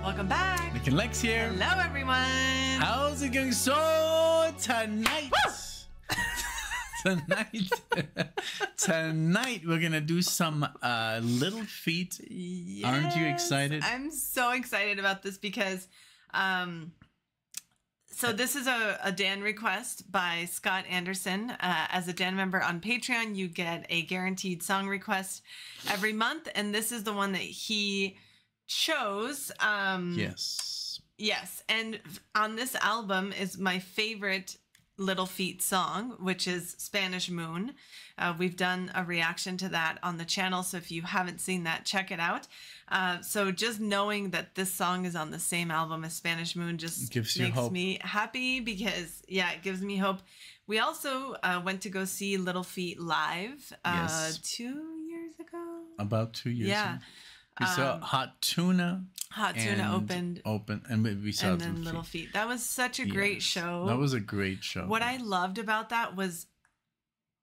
Welcome back. NicknLex here. Hello, everyone. How's it going? So tonight, tonight we're gonna do some Little Feat. Yes, aren't you excited? I'm so excited about this because, so this is a Dan request by Scott Anderson. As a Dan member on Patreon, you get a guaranteed song request every month, and this is the one that he chose. Yes, and on this album is my favorite Little Feat song, which is Spanish Moon. We've done a reaction to that on the channel, so if you haven't seen that, check it out. So just knowing that this song is on the same album as Spanish Moon just makes me happy because, yeah, it gives me hope. We also went to go see Little Feat live 2 years ago. About 2 years ago. We saw Hot Tuna. Hot Tuna opened, and we saw and then Little Feat. That was such a great show. That was a great show. What I loved about that was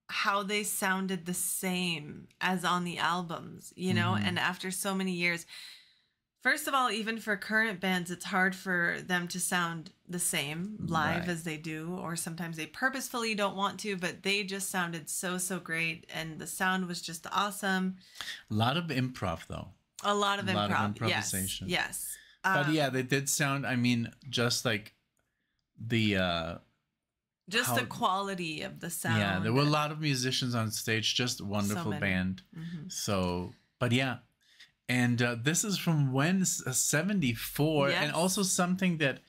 how they sounded the same as on the albums, you know, and after so many years. First of all, even for current bands, it's hard for them to sound the same live as they do, or sometimes they purposefully don't want to, but they just sounded so great, and the sound was just awesome. A lot of improv, though. A lot of improvisation. Yes. But yeah, they did sound, I mean, just like the... just the quality of the sound. Yeah, there were a lot of musicians on stage, just a wonderful band. So, but yeah. And this is from when? 74. Yes. And also something that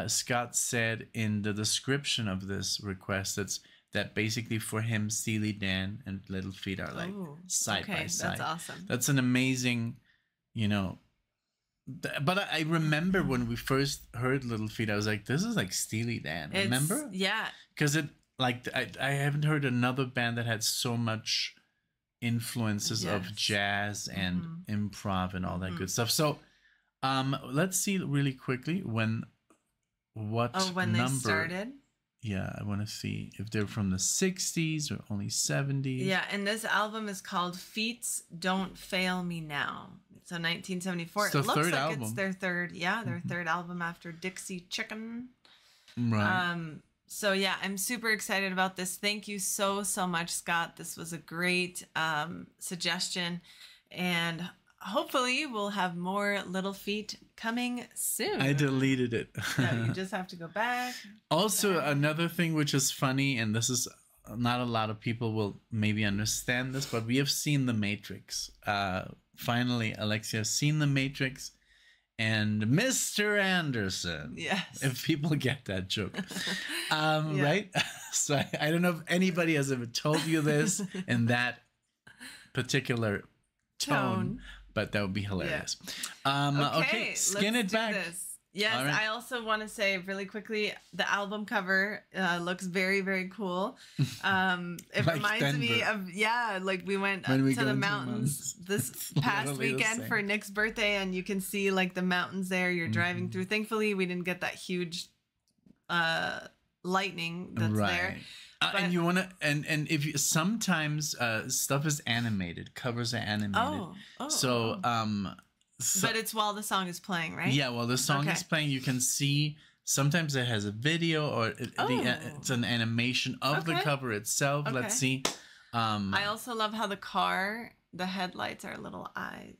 Scott said in the description of this request, that basically for him, Steely Dan and Little Feat are like side by side. That's awesome. That's an amazing, you know... But I remember when we first heard Little Feat, I was like, this is like Steely Dan. Remember? Yeah. Because it, like, I haven't heard another band that had so much influences of jazz and improv and all that good stuff. So let's see really quickly when they started. Yeah, I want to see if they're from the 60s or only 70s. Yeah, and this album is called Feats Don't Fail Me Now. So 1974. It's the third album. It's their third, their third album after Dixie Chicken. Right. So yeah, I'm super excited about this. Thank you so much, Scott. This was a great suggestion, and hopefully we'll have more Little Feat coming soon. I deleted it. No, you just have to go back. Also, another thing which is funny, and this is not a lot of people will maybe understand this, but we have seen The Matrix. Finally, Alexia has seen The Matrix. And Mr. Anderson. Yes. If people get that joke. Right? So I don't know if anybody has ever told you this in that particular tone. But that would be hilarious. Yeah. Okay, Skin It Back. Yes, right. I also want to say really quickly, the album cover looks very cool. It like reminds Denver. Me of, like we went to the mountains this past weekend for Nick's birthday, and you can see like the mountains there. You're driving through. Thankfully, we didn't get that huge lightning that's there. And you want to, and if you, sometimes stuff is animated, covers are animated. So but it's while the song is playing, right? Yeah, while the song is playing, you can see sometimes it has a video or it's an animation of the cover itself. Let's see. I also love how the headlights are little eyes.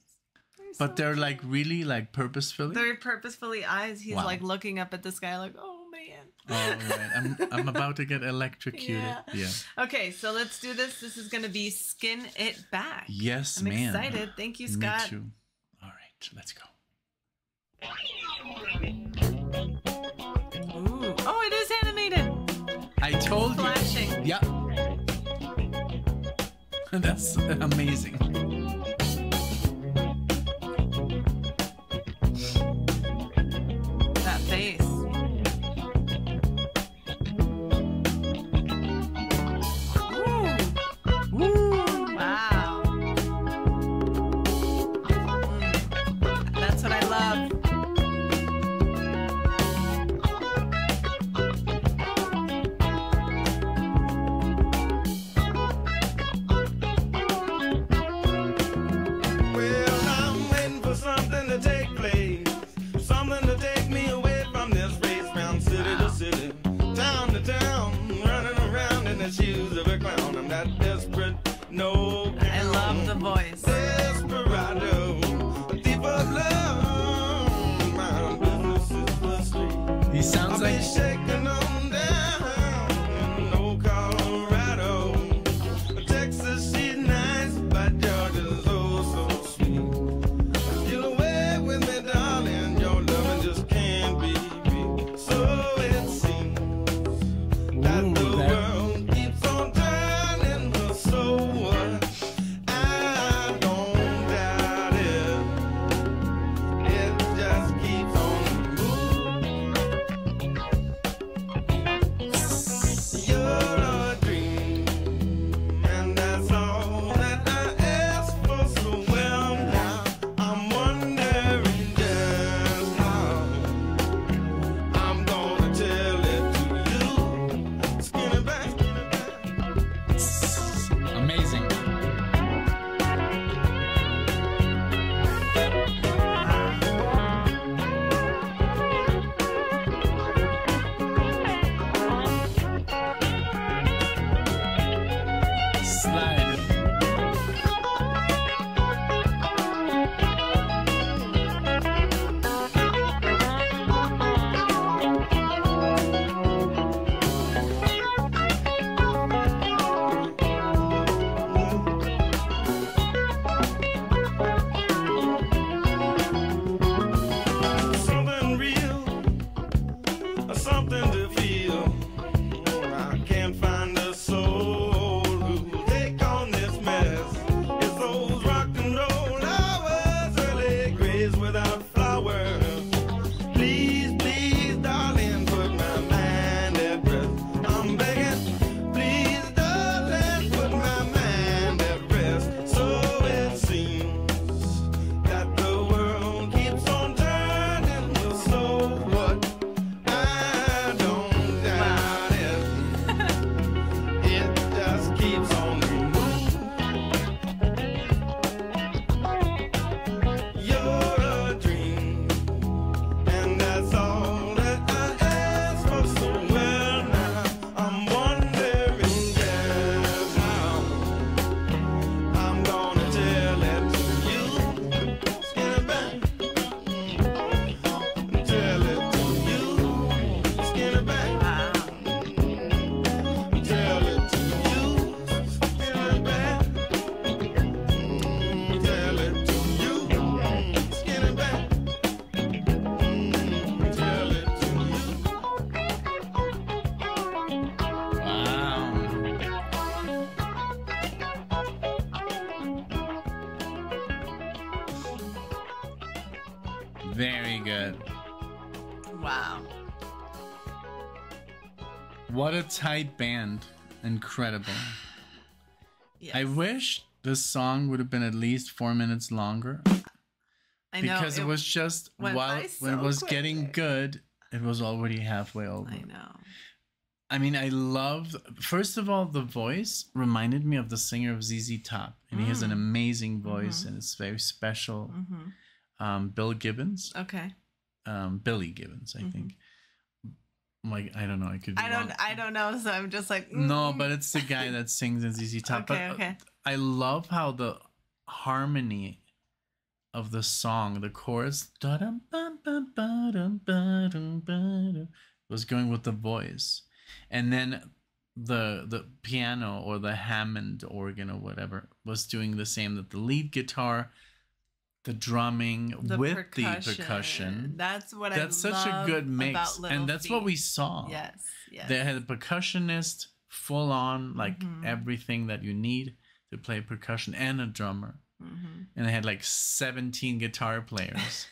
But they're like really like purposefully? They're purposefully eyes. He's like looking up at the sky like, oh man. Oh, right. I'm about to get electrocuted. Yeah. Okay, so let's do this. This is going to be Skin It Back. Yes, I'm excited. Thank you, Scott. Me too. Let's go. Ooh. Oh, it is animated. I told Flashing. You. Yeah. That's amazing. That face. Ooh. Ooh. Wow. That's what I love. like shaking on down. No Colorado, Texas, she's nice, but Georgia's oh so sweet. Steal away with me, darling. Your loving just can't be beat. So it seems that the world keeps on turning. But so what? I don't doubt it. It just keeps on moving. You're a dream, and that's all that I ask for. So well now, I'm wondering just how I'm gonna tell it to you. Skinny back. amazing. Slide. Something real, something to feel. I can't find a soul who'll take on this mess. It's those rock and roll hours, early graves without flowers. Please, please, darling, put my mind at rest. I'm begging, please, darling, put my mind at rest. So it seems that the world keeps on turning. Well, so what? I don't doubt it. It just keeps on moving. You're a dream, and that's all that I ask for. So well now, I'm wondering just how I'm gonna tell it to you. Skinny back. Tell it to you. Skinny back. Wow. Tell it to you. Skinny back. Tell it to you. Skinny back. Tell it to you. Wow. Very good. Wow. What a tight band. Incredible. Yes. I wish this song would have been at least 4 minutes longer. I know, Because it was just went while by when it so was getting quickly. good, it was already halfway over. I know. I mean, I loved, first of all, the voice reminded me of the singer of ZZ Top. And he has an amazing voice and it's very special. Bill Gibbons. Okay. Billy Gibbons, I think. Like, I don't know. I could be wrong. I don't know, so I'm just like No, but it's the guy that sings in ZZ Top. Okay, But okay. I love how the harmony of the song, the chorus, was going with the voice, and then the piano or the Hammond organ or whatever was doing the same. That the lead guitar, the drumming with the percussion. That's what That's I such a love good about mix, Little and that's what Feat. we saw. Yes, yes. They had a percussionist, full on, like everything that you need to play percussion, and a drummer. And they had like 17 guitar players.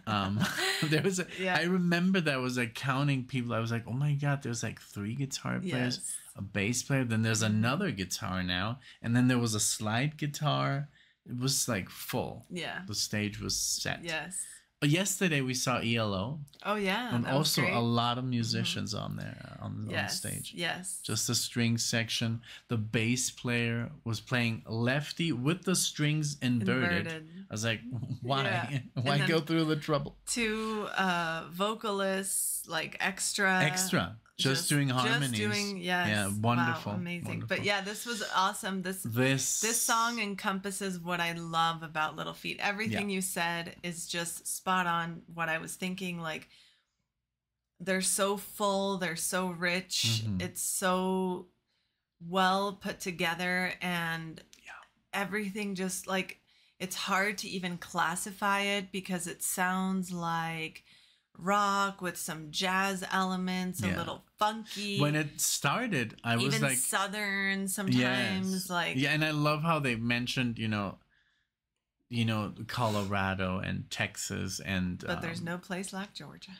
There was I remember that was like counting people. I was like, oh my god, there's like 3 guitar players, Yes. a bass player, then there's another guitar now, and then there was a slide guitar. It was like full. Yeah. The stage was set. Yes. Yesterday we saw ELO. Oh yeah. And that was also great. a lot of musicians on there on stage. Yes. Just the string section. The bass player was playing lefty with the strings inverted. I was like, why? Yeah. Why And go then through the trouble? 2 vocalists, like extra. Just doing harmonies. Just doing, yes. Yeah, wonderful. Wow, amazing. Wonderful. But yeah, this was awesome. This song encompasses what I love about Little Feat. Everything you said is just spot on what I was thinking. Like they're so full, they're so rich. It's so well put together, and everything just like, it's hard to even classify it because it sounds like rock with some jazz elements, a little funky. When it started, I was even like southern sometimes, like and I love how they mentioned, you know, Colorado and Texas, and but there's no place like Georgia.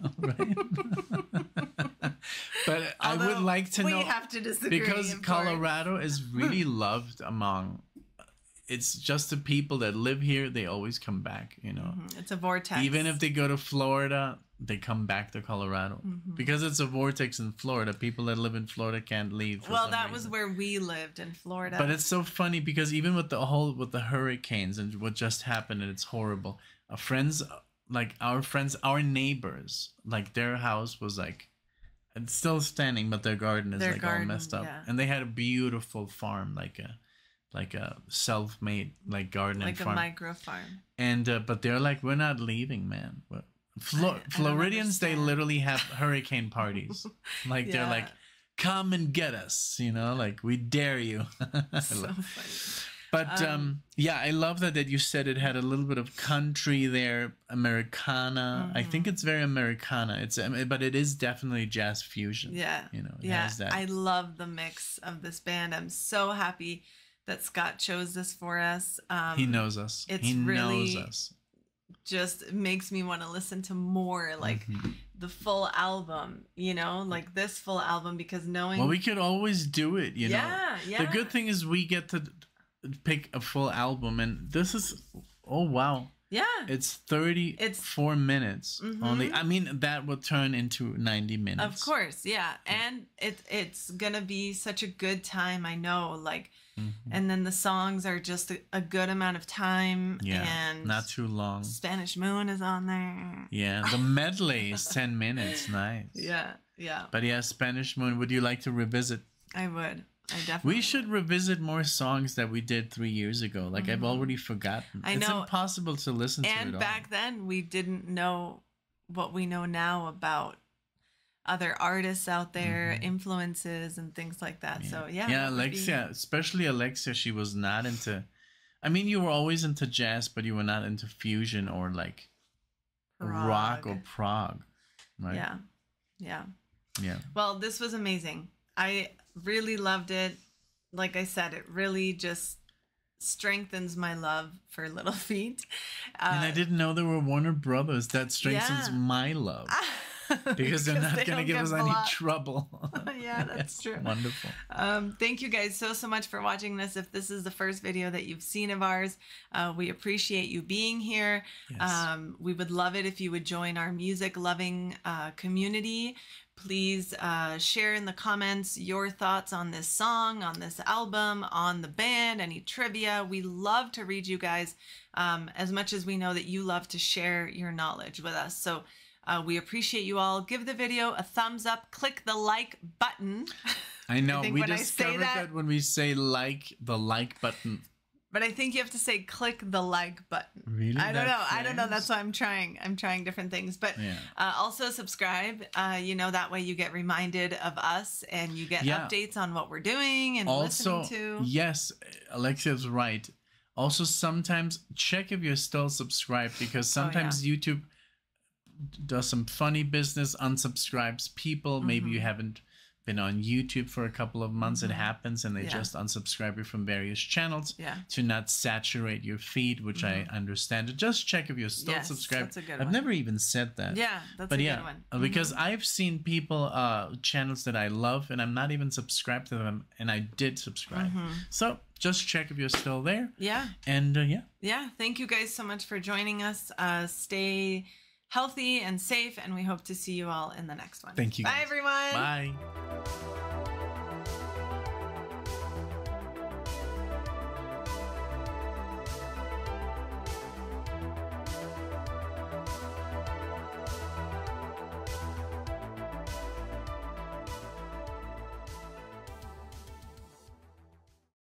No, right? But I would like to know, we have to disagree, because Colorado is really loved among, it's just the people that live here, they always come back, you know. It's a vortex. Even if they go to Florida, they come back to Colorado because it's a vortex in Florida. People that live in Florida can't leave. Well, that was where we lived, in Florida. But it's so funny because even with the hurricanes and what just happened, and it's horrible. Our neighbors, like their house was like, it's still standing, but their garden is all messed up, and they had a beautiful farm, like a self-made like garden, like and a micro farm. And but they're like, we're not leaving, man. Floridians, they literally have hurricane parties. Like they're like, come and get us, you know, like we dare you. So funny. But I love that you said it had a little bit of country there, Americana. I think it's very Americana. But it is definitely jazz fusion. Yeah, you know, it has that. I love the mix of this band. I'm so happy that Scott chose this for us. He knows us. He knows us. Just makes me want to listen to more, like the full album, you know, like this full album, because knowing. Well, we could always do it, you know. Yeah. The good thing is we get to pick a full album, and this is, oh wow. Yeah. It's 34 minutes only. I mean, that will turn into 90 minutes. Of course, yeah. And it's going to be such a good time, I know, like, and then the songs are just a good amount of time. Yeah, and not too long. Spanish Moon is on there. Yeah, the medley is 10 minutes. Nice. Yeah. But yeah, Spanish Moon, would you like to revisit? I would. I definitely We should revisit more songs that we did 3 years ago. Like, I've already forgotten. I know. It's impossible to listen to it all. And back then, we didn't know what we know now about other artists out there, influences and things like that. So, Yeah, Alexia, especially Alexia, she was not into... I mean, you were always into jazz, but you were not into fusion or, like, rock or prog. Right? Yeah. Well, this was amazing. I really loved it. Like I said, it really just strengthens my love for Little Feat. And I didn't know there were Warner Brothers. That strengthens my love. Because they're not going to give us any trouble. Yeah, that's true. Wonderful. Thank you guys so much for watching this. If this is the first video that you've seen of ours, we appreciate you being here. Yes. We would love it if you would join our music-loving community. Please share in the comments your thoughts on this song, on this album, on the band, any trivia. We love to read you guys as much as we know that you love to share your knowledge with us. So we appreciate you all. Give the video a thumbs up. Click the like button. I know. We discovered that when we say like, the like button. But I think you have to say click the like button. Really? I don't know. I don't know. That's why I'm trying. I'm trying different things. But also subscribe. You know, that way you get reminded of us and you get updates on what we're doing and listening to. Yes, Alexia's right. Also, sometimes check if you're still subscribed, because sometimes YouTube does some funny business, unsubscribes people. Maybe you haven't been on YouTube for a couple of months. It happens, and they just unsubscribe you from various channels to not saturate your feed, which I understand. Just check if you're still subscribed. That's a good I've never even said that. Yeah, that's a good one. Because I've seen people, channels that I love, and I'm not even subscribed to them, and I did subscribe. So just check if you're still there. Yeah. And yeah, thank you guys so much for joining us. Stay healthy and safe, and we hope to see you all in the next one. Thank you guys. Bye, everyone. Bye.